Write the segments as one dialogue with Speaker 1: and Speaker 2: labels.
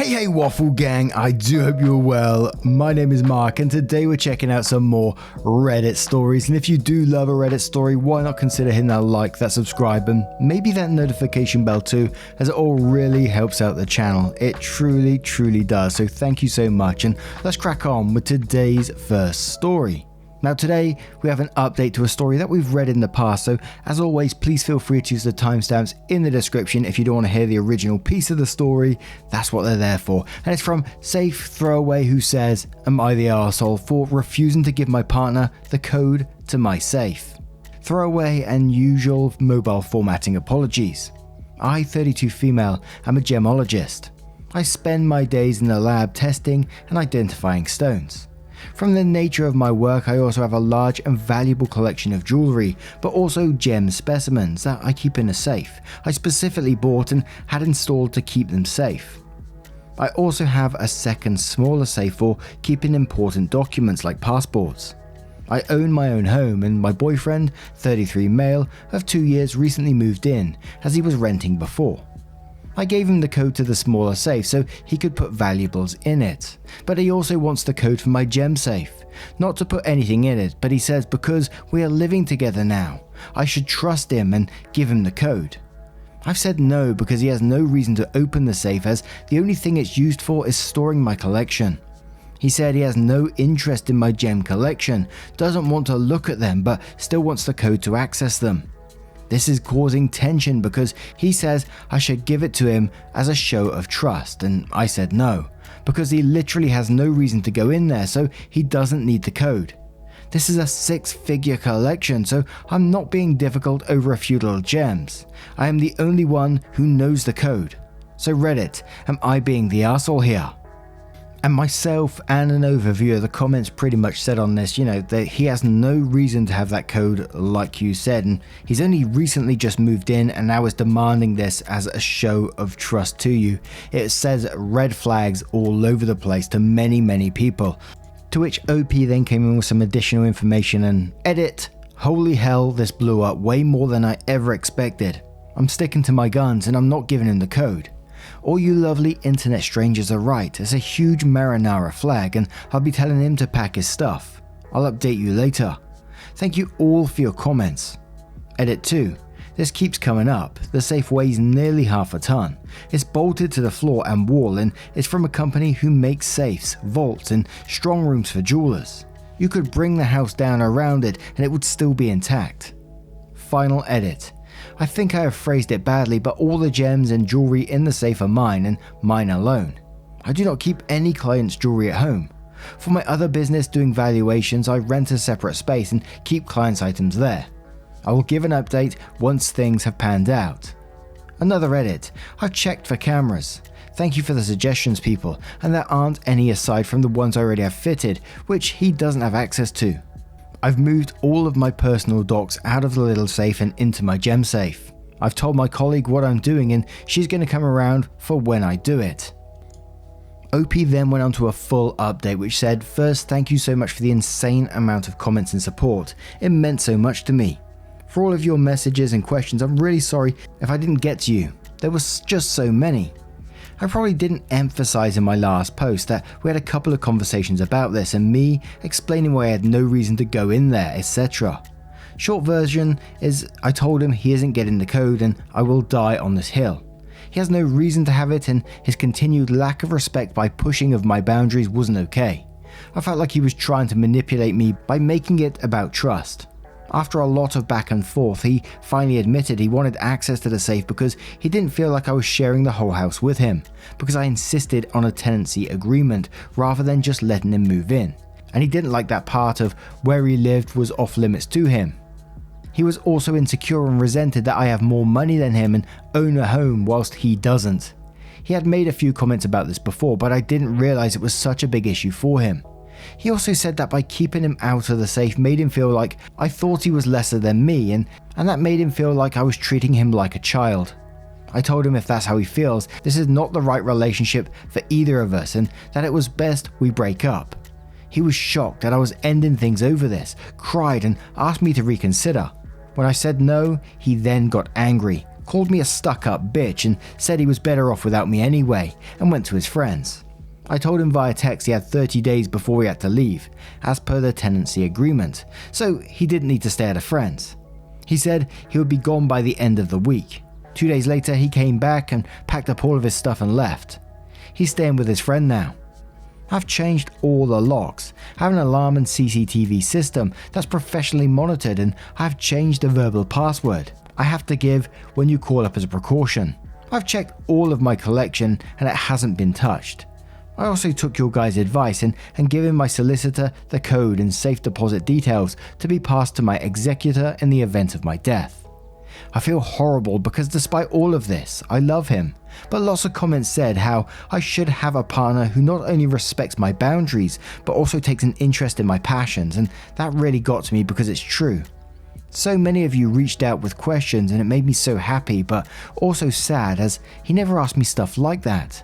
Speaker 1: Hey Waffle Gang, I do hope you're well. My name is Mark and today we're checking out some more Reddit stories, and if you do love a Reddit story, why not consider hitting that like, that subscribe and maybe that notification bell too, as it all really helps out the channel. It truly does, so thank you so much, and let's crack on with today's first story. Now today, we have an update to a story that we've read in the past, so as always, please feel free to use the timestamps in the description if you don't want to hear the original piece of the story. That's what they're there for. And it's from Safe Throwaway, who says, "Am I the arsehole for refusing to give my partner the code to my safe? Throwaway and usual mobile formatting apologies. I, 32 female, am a gemologist. I spend my days in the lab testing and identifying stones. From the nature of my work, I also have a large and valuable collection of jewelry, but also gem specimens that I keep in a safe I specifically bought and had installed to keep them safe. I also have a second smaller safe for keeping important documents like passports. I own my own home, and my boyfriend, 33 male, of 2 years recently moved in as he was renting before. I gave him the code to the smaller safe so he could put valuables in it, but he also wants the code for my gem safe. Not to put anything in it, but he says because we are living together now, I should trust him and give him the code. I've said no because he has no reason to open the safe, as the only thing it's used for is storing my collection. He said he has no interest in my gem collection, doesn't want to look at them, but still wants the code to access them. This is causing tension because he says I should give it to him as a show of trust, and I said no, because he literally has no reason to go in there, so he doesn't need the code. This is a 6-figure collection, so I'm not being difficult over a few little gems. I am the only one who knows the code. So Reddit, am I being the arsehole here?" And myself and an overview of the comments pretty much said on this, that he has no reason to have that code like you said, and he's only recently just moved in and now is demanding this as a show of trust to you. It says red flags all over the place to many people. To which OP then came in with some additional information and edit, "Holy hell, this blew up way more than I ever expected. I'm sticking to my guns and I'm not giving him the code. All you lovely internet strangers are right, it's a huge marinara flag and I'll be telling him to pack his stuff. I'll update you later. Thank you all for your comments." Edit 2. This keeps coming up. The safe weighs nearly half a ton. It's bolted to the floor and wall and it's from a company who makes safes, vaults and strong rooms for jewelers. You could bring the house down around it and it would still be intact. Final edit. I think I have phrased it badly, but all the gems and jewelry in the safe are mine and mine alone. I do not keep any clients' jewelry at home. For my other business doing valuations, I rent a separate space and keep clients' items there. I will give an update once things have panned out. Another edit. I've checked for cameras. Thank you for the suggestions, people, and there aren't any aside from the ones I already have fitted, which he doesn't have access to. I've moved all of my personal docs out of the little safe and into my gem safe. I've told my colleague what I'm doing and she's going to come around for when I do it. OP then went on to a full update which said, "First, thank you so much for the insane amount of comments and support. It meant so much to me. For all of your messages and questions, I'm really sorry if I didn't get to you. There was just so many. I probably didn't emphasize in my last post that we had a couple of conversations about this and me explaining why I had no reason to go in there, etc. Short version is I told him he isn't getting the code and I will die on this hill. He has no reason to have it and his continued lack of respect by pushing of my boundaries wasn't okay. I felt like he was trying to manipulate me by making it about trust. After a lot of back and forth, he finally admitted he wanted access to the safe because he didn't feel like I was sharing the whole house with him, because I insisted on a tenancy agreement rather than just letting him move in, and he didn't like that part of where he lived was off limits to him. He was also insecure and resented that I have more money than him and own a home whilst he doesn't. He had made a few comments about this before, but I didn't realize it was such a big issue for him. He also said that by keeping him out of the safe made him feel like I thought he was lesser than me and that made him feel like I was treating him like a child. I told him if that's how he feels, this is not the right relationship for either of us and that it was best we break up. He was shocked that I was ending things over this, cried and asked me to reconsider. When I said no, he then got angry, called me a stuck-up bitch and said he was better off without me anyway, and went to his friends. I told him via text he had 30 days before he had to leave, as per the tenancy agreement, so he didn't need to stay at a friend's. He said he would be gone by the end of the week. 2 days later, he came back and packed up all of his stuff and left. He's staying with his friend now. I've changed all the locks, I have an alarm and CCTV system that's professionally monitored, and I've changed the verbal password I have to give when you call up as a precaution. I've checked all of my collection and it hasn't been touched. I also took your guys' advice and given my solicitor the code and safe deposit details to be passed to my executor in the event of my death. I feel horrible because despite all of this, I love him, but lots of comments said how I should have a partner who not only respects my boundaries, but also takes an interest in my passions, and that really got to me because it's true. So many of you reached out with questions and it made me so happy, but also sad as he never asked me stuff like that.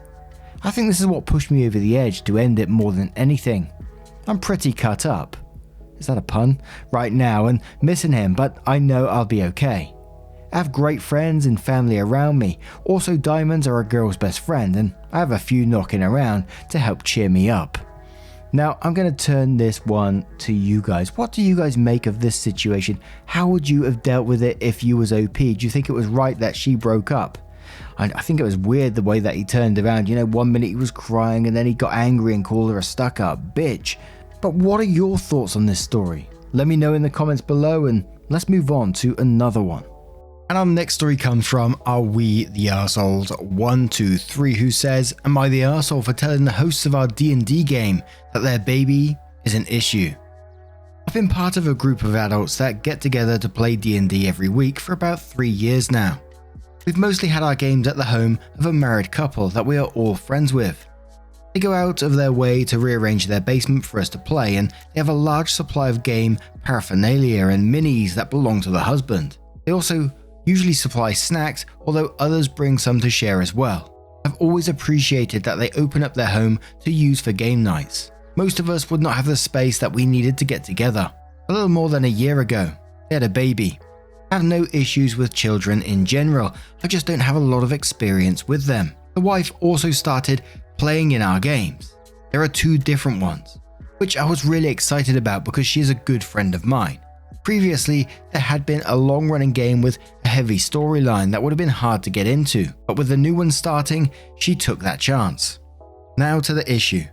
Speaker 1: I think this is what pushed me over the edge to end it more than anything. I'm pretty cut up. Is that a pun? Right now and missing him, but I know I'll be okay. I have great friends and family around me. Also, diamonds are a girl's best friend, and I have a few knocking around to help cheer me up. Now, I'm going to turn this one to you guys. What do you guys make of this situation? How would you have dealt with it if you was OP? Do you think it was right that she broke up? I think it was weird the way that he turned around. You know, 1 minute he was crying and then he got angry and called her a stuck-up bitch. But what are your thoughts on this story? Let me know in the comments below, and let's move on to another one. And our next story comes from Are We the Arseholes 123, who says, "Am I the arsehole for telling the hosts of our D&D game that their baby is an issue? I've been part of a group of adults that get together to play D&D every week for about 3 years now. We've mostly had our games at the home of a married couple that we are all friends with. They go out of their way to rearrange their basement for us to play, and they have a large supply of game paraphernalia and minis that belong to the husband. They also usually supply snacks, although others bring some to share as well. I've always appreciated that they open up their home to use for game nights. Most of us would not have the space that we needed to get together. A little more than a year ago, they had a baby. I have no issues with children in general, I just don't have a lot of experience with them. The wife also started playing in our games. There are 2 different ones, which I was really excited about because she is a good friend of mine. Previously, there had been a long-running game with a heavy storyline that would have been hard to get into, but with the new one starting, she took that chance. Now to the issue.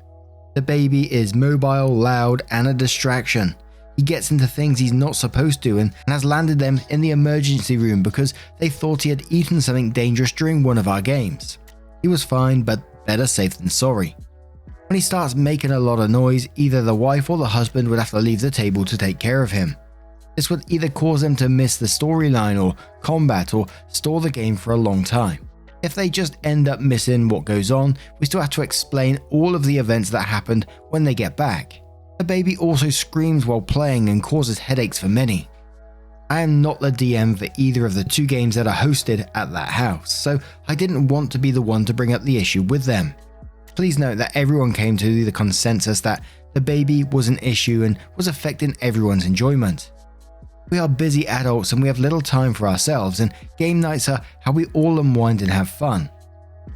Speaker 1: The baby is mobile, loud, and a distraction. He gets into things he's not supposed to and has landed them in the emergency room because they thought he had eaten something dangerous during one of our games. He was fine, but better safe than sorry. When he starts making a lot of noise, either the wife or the husband would have to leave the table to take care of him. This would either cause them to miss the storyline or combat or stall the game for a long time. If they just end up missing what goes on, we still have to explain all of the events that happened when they get back. The baby also screams while playing and causes headaches for many. I am not the DM for either of the 2 games that are hosted at that house, so I didn't want to be the one to bring up the issue with them. Please note that everyone came to the consensus that the baby was an issue and was affecting everyone's enjoyment. We are busy adults and we have little time for ourselves, and game nights are how we all unwind and have fun.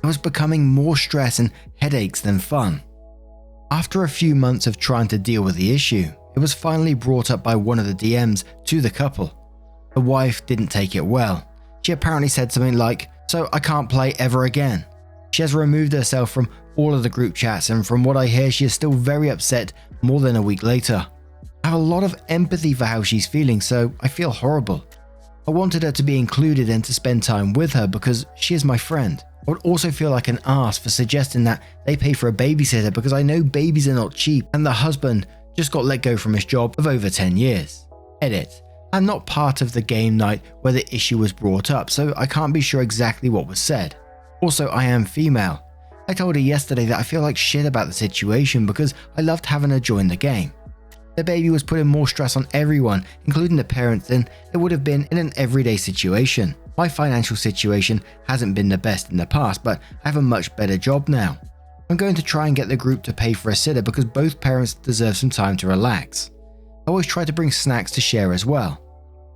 Speaker 1: It was becoming more stress and headaches than fun. After a few months of trying to deal with the issue, it was finally brought up by one of the DMs to the couple. The wife didn't take it well. She apparently said something like, "So I can't play ever again." She has removed herself from all of the group chats, and from what I hear, she is still very upset more than a week later. I have a lot of empathy for how she's feeling, so I feel horrible. I wanted her to be included and to spend time with her because she is my friend. I would also feel like an arse for suggesting that they pay for a babysitter because I know babies are not cheap and the husband just got let go from his job of over 10 years. Edit. I'm not part of the game night where the issue was brought up, so I can't be sure exactly what was said. Also, I am female. I told her yesterday that I feel like shit about the situation because I loved having her join the game. The baby was putting more stress on everyone, including the parents, than it would have been in an everyday situation. My financial situation hasn't been the best in the past, but I have a much better job now. I'm going to try and get the group to pay for a sitter because both parents deserve some time to relax. I always try to bring snacks to share as well.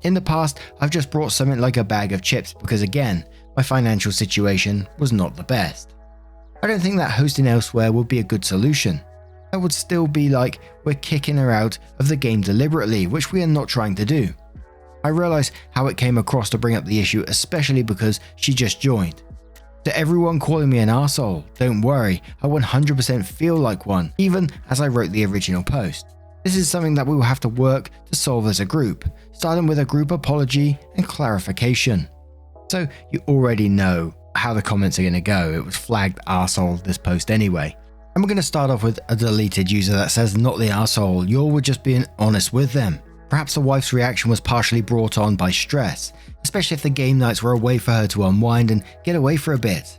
Speaker 1: In the past, I've just brought something like a bag of chips because again, my financial situation was not the best. I don't think that hosting elsewhere would be a good solution. That would still be like we're kicking her out of the game deliberately, which we are not trying to do. I realise how it came across to bring up the issue, especially because she just joined. To everyone calling me an arsehole, don't worry, I 100% feel like one, even as I wrote the original post. This is something that we will have to work to solve as a group, starting with a group apology and clarification. So you already know how the comments are going to go. It was flagged arsehole this post anyway. And we're going to start off with a deleted user that says, not the arsehole, you were just being honest with them. Perhaps the wife's reaction was partially brought on by stress, especially if the game nights were a way for her to unwind and get away for a bit.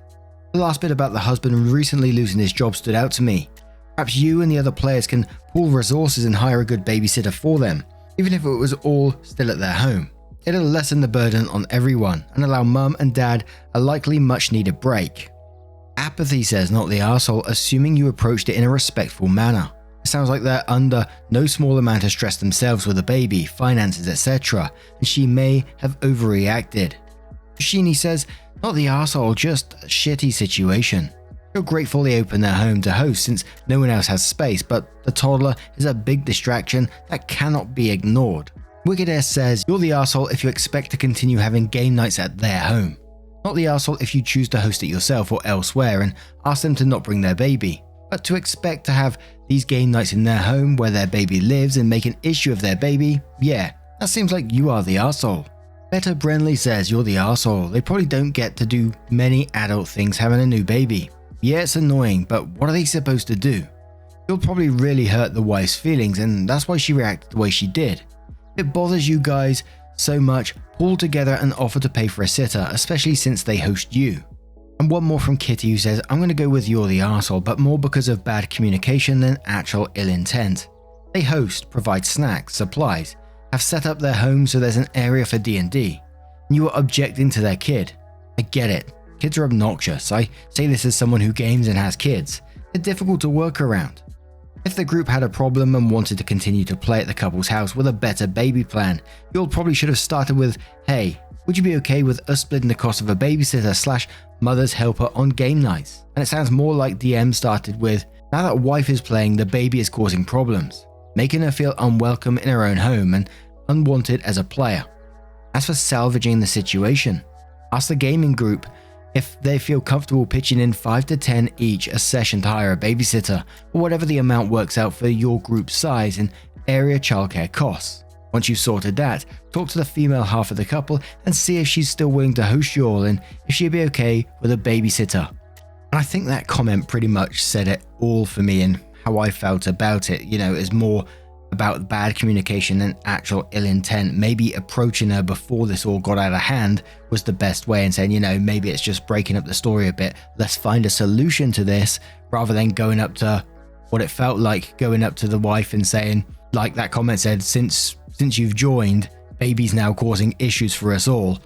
Speaker 1: The last bit about the husband recently losing his job stood out to me. Perhaps you and the other players can pool resources and hire a good babysitter for them, even if it was all still at their home. It'll lessen the burden on everyone and allow mum and dad a likely much needed break. Apathy says, not the arsehole, assuming you approached it in a respectful manner. It sounds like they're under no small amount of stress themselves with a baby, finances, etc., and she may have overreacted. Sheeny says, not the arsehole, just a shitty situation. You're grateful they opened their home to host since no one else has space, but the toddler is a big distraction that cannot be ignored. Wicked S says, you're the arsehole if you expect to continue having game nights at their home. Not the arsehole if you choose to host it yourself or elsewhere and ask them to not bring their baby. But to expect to have these game nights in their home where their baby lives and make an issue of their baby, yeah, that seems like you are the arsehole. Better Brenly says, you're the arsehole. They probably don't get to do many adult things having a new baby. Yeah, it's annoying, but what are they supposed to do? You'll probably really hurt the wife's feelings, and that's why she reacted the way she did. If it bothers you guys so much, pull together and offer to pay for a sitter, especially since they host you. And one more from Kitty who says, I'm going to go with you're the arsehole, but more because of bad communication than actual ill intent. They host, provide snacks, supplies, have set up their home so there's an area for D&D, and you are objecting to their kid. I get it. Kids are obnoxious. I say this as someone who games and has kids. They're difficult to work around. If the group had a problem and wanted to continue to play at the couple's house with a better baby plan, you probably should have started with, hey, would you be okay with us splitting the cost of a babysitter / mother's helper on game nights? And it sounds more like DM started with, now that wife is playing, the baby is causing problems, making her feel unwelcome in her own home and unwanted as a player. As for salvaging the situation, ask the gaming group if they feel comfortable pitching in 5 to 10 each a session to hire a babysitter, or whatever the amount works out for your group size and area childcare costs. Once you've sorted that, talk to the female half of the couple and see if she's still willing to host you all and if she'd be okay with a babysitter. And I think that comment pretty much said it all for me and how I felt about it. You know, it's more about bad communication than actual ill intent. Maybe approaching her before this all got out of hand was the best way and saying, you know, maybe it's just breaking up the story a bit. Let's find a solution to this rather than going up to what it felt like going up to the wife and saying, like that comment said, since you've joined, baby's now causing issues for us all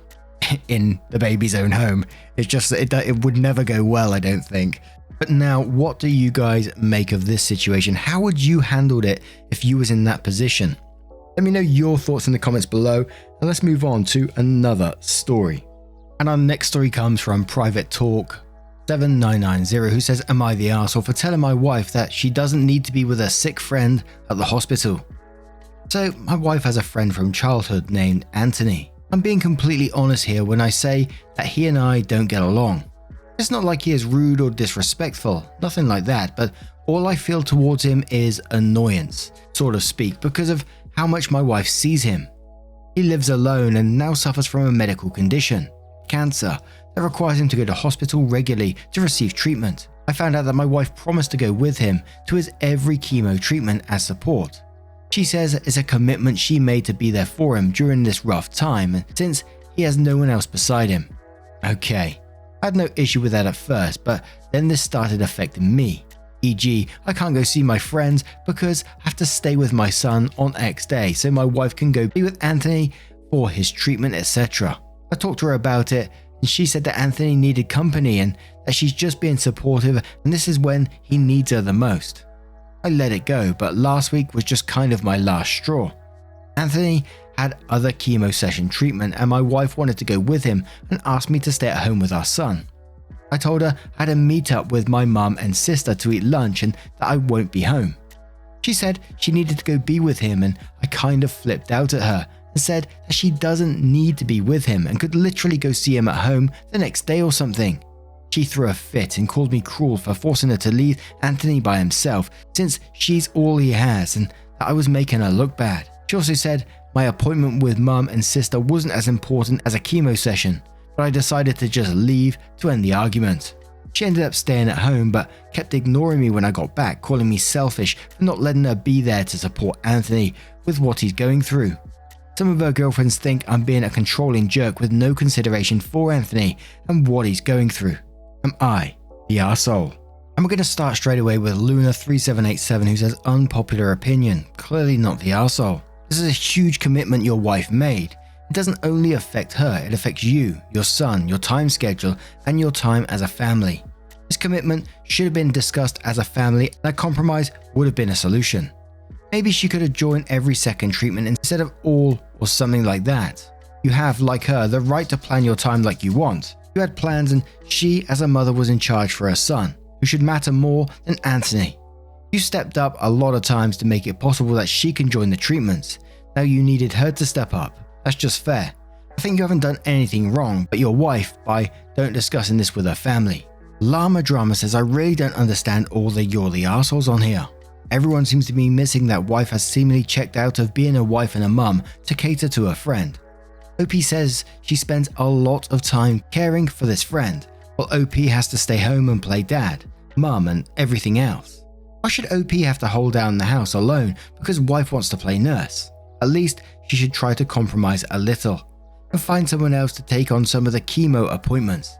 Speaker 1: in the baby's own home. It's just, it would never go well, I don't think. But now, what do you guys make of this situation? How would you handled it if you was in that position? Let me know your thoughts in the comments below, and let's move on to another story. And our next story comes from Private Talk 7990, who says, am I the arsehole for telling my wife that she doesn't need to be with a sick friend at the hospital? So, my wife has a friend from childhood named Anthony. I'm being completely honest here when I say that he and I don't get along. It's not like he is rude or disrespectful, nothing like that, but all I feel towards him is annoyance, so to speak, because of how much my wife sees him. He lives alone and now suffers from a medical condition, cancer, that requires him to go to hospital regularly to receive treatment. I found out that my wife promised to go with him to his every chemo treatment as support. She says it's a commitment she made to be there for him during this rough time, since he has no one else beside him. Okay. I had no issue with that at first, but then this started affecting me. E.g., I can't go see my friends because I have to stay with my son on X day so my wife can go be with Anthony for his treatment, etc. I talked to her about it and she said that Anthony needed company and that she's just being supportive and this is when he needs her the most. I let it go, but last week was just kind of my last straw. Anthony had other chemo session treatment and my wife wanted to go with him and asked me to stay at home with our son. I told her I had a meet up with my mum and sister to eat lunch and that I won't be home. She said she needed to go be with him and I kind of flipped out at her and said that she doesn't need to be with him and could literally go see him at home the next day or something. She threw a fit and called me cruel for forcing her to leave Anthony by himself since she's all he has and that I was making her look bad. She also said my appointment with mum and sister wasn't as important as a chemo session, but I decided to just leave to end the argument. She ended up staying at home but kept ignoring me when I got back, calling me selfish for not letting her be there to support Anthony with what he's going through. Some of her girlfriends think I'm being a controlling jerk with no consideration for Anthony and what he's going through. Am I the arsehole? And we're going to start straight away with Luna3787 who says unpopular opinion, clearly not the arsehole. This is a huge commitment your wife made. It doesn't only affect her, it affects you, your son, your time schedule, and your time as a family. This commitment should have been discussed as a family and a compromise would have been a solution. Maybe she could have joined every second treatment instead of all or something like that. You have, like her, the right to plan your time like you want. You had plans and she as a mother was in charge for her son, who should matter more than Anthony. You stepped up a lot of times to make it possible that she can join the treatments. Now you needed her to step up. That's just fair. I think you haven't done anything wrong, but your wife by don't discussing this with her family. Llama Drama says I really don't understand all the you're the arseholes on here. Everyone seems to be missing that wife has seemingly checked out of being a wife and a mum to cater to her friend. OP says she spends a lot of time caring for this friend, while OP has to stay home and play dad, mum and everything else. Why should OP have to hold down the house alone because wife wants to play nurse? At least she should try to compromise a little and find someone else to take on some of the chemo appointments.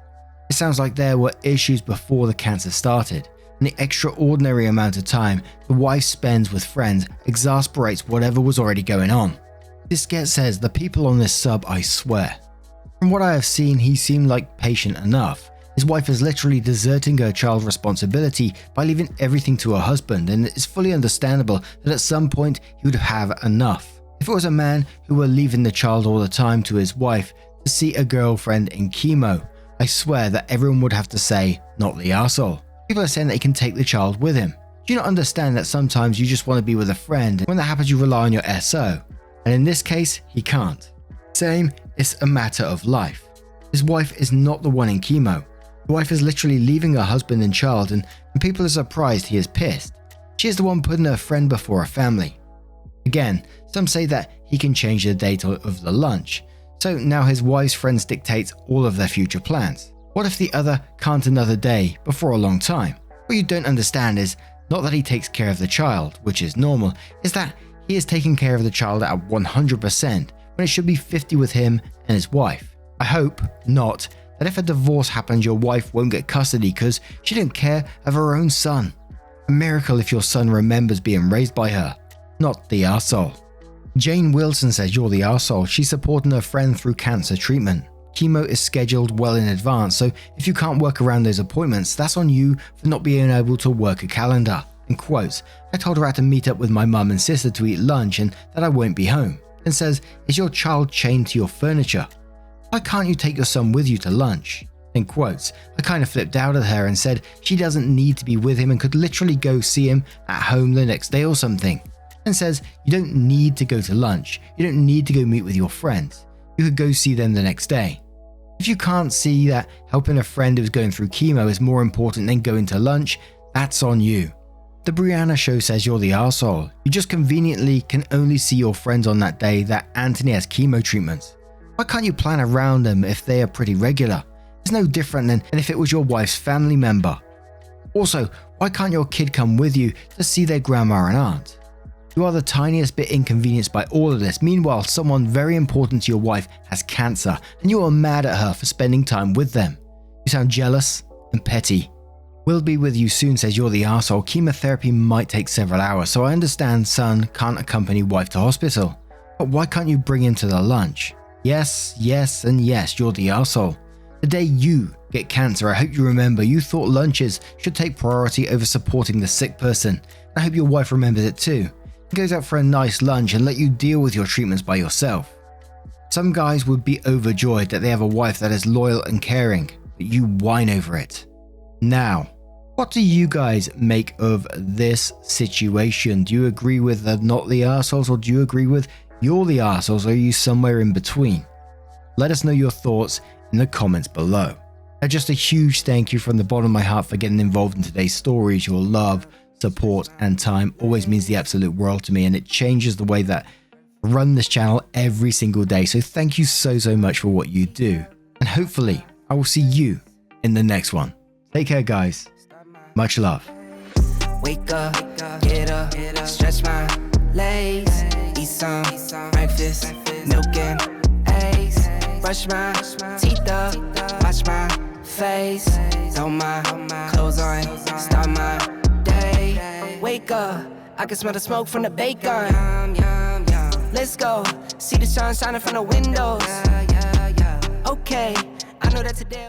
Speaker 1: It sounds like there were issues before the cancer started, and the extraordinary amount of time the wife spends with friends exasperates whatever was already going on. This get says the people on this sub, I swear. From what I have seen, he seemed like patient enough. His wife is literally deserting her child's responsibility by leaving everything to her husband, and it's fully understandable that at some point he would have enough. If it was a man who were leaving the child all the time to his wife to see a girlfriend in chemo, I swear that everyone would have to say, not the arsehole. People are saying that he can take the child with him. Do you not understand that sometimes you just want to be with a friend and when that happens you rely on your SO? And in this case, he can't. Same, it's a matter of life. His wife is not the one in chemo. The wife is literally leaving her husband and child and people are surprised he is pissed. She is the one putting her friend before her family. Again, some say that he can change the date of the lunch, so now his wife's friends dictate all of their future plans. What if the other can't another day before a long time? What you don't understand is not that he takes care of the child, which is normal, is that he is taking care of the child at 100% when it should be 50 with him and his wife. I hope not that if a divorce happens your wife won't get custody because she didn't care of her own son. A miracle if your son remembers being raised by her, not the arsehole. Jane Wilson says you're the arsehole. She's supporting her friend through cancer treatment. Chemo is scheduled well in advance, so if you can't work around those appointments, that's on you for not being able to work a calendar. In quotes, I told her I had to meet up with my mum and sister to eat lunch and that I won't be home. And says, is your child chained to your furniture? Why can't you take your son with you to lunch? In quotes, I kind of flipped out at her and said she doesn't need to be with him and could literally go see him at home the next day or something. And says, you don't need to go to lunch, you don't need to go meet with your friends, you could go see them the next day. If you can't see that helping a friend who's going through chemo is more important than going to lunch, that's on you. The Brianna Show says you're the arsehole. You just conveniently can only see your friends on that day that Anthony has chemo treatments. Why can't you plan around them if they are pretty regular? It's no different than if it was your wife's family member. Also, why can't your kid come with you to see their grandma and aunt? You are the tiniest bit inconvenienced by all of this. Meanwhile, someone very important to your wife has cancer and you are mad at her for spending time with them. You sound jealous and petty. Will be with you soon says you're the arsehole. Chemotherapy might take several hours, so I understand son can't accompany wife to hospital. But why can't you bring him to the lunch? Yes, yes, and yes, you're the arsehole. The day you get cancer, I hope you remember you thought lunches should take priority over supporting the sick person. I hope your wife remembers it too. goes out for a nice lunch and let you deal with your treatments by yourself. Some guys would be overjoyed that they have a wife that is loyal and caring, but you whine over it. Now, what do you guys make of this situation? Do you agree with the not the arseholes, or do you agree with you're the arseholes, or are you somewhere in between? Let us know your thoughts in the comments below. Now, just a huge thank you from the bottom of my heart for getting involved in today's stories. Your love, support and time always means the absolute world to me, and it changes the way that I run this channel every single day. So thank you so much for what you do, and hopefully I will see you in the next one. Take care, guys. Much love.
Speaker 2: Wake up, get up, stretch my legs, eat some breakfast, milk and eggs, brush my teeth up, wash my face, throw my clothes on, start my day. Wake up, I can smell the smoke from the bacon. Let's go, see the sun shining from the windows. Okay, I know that today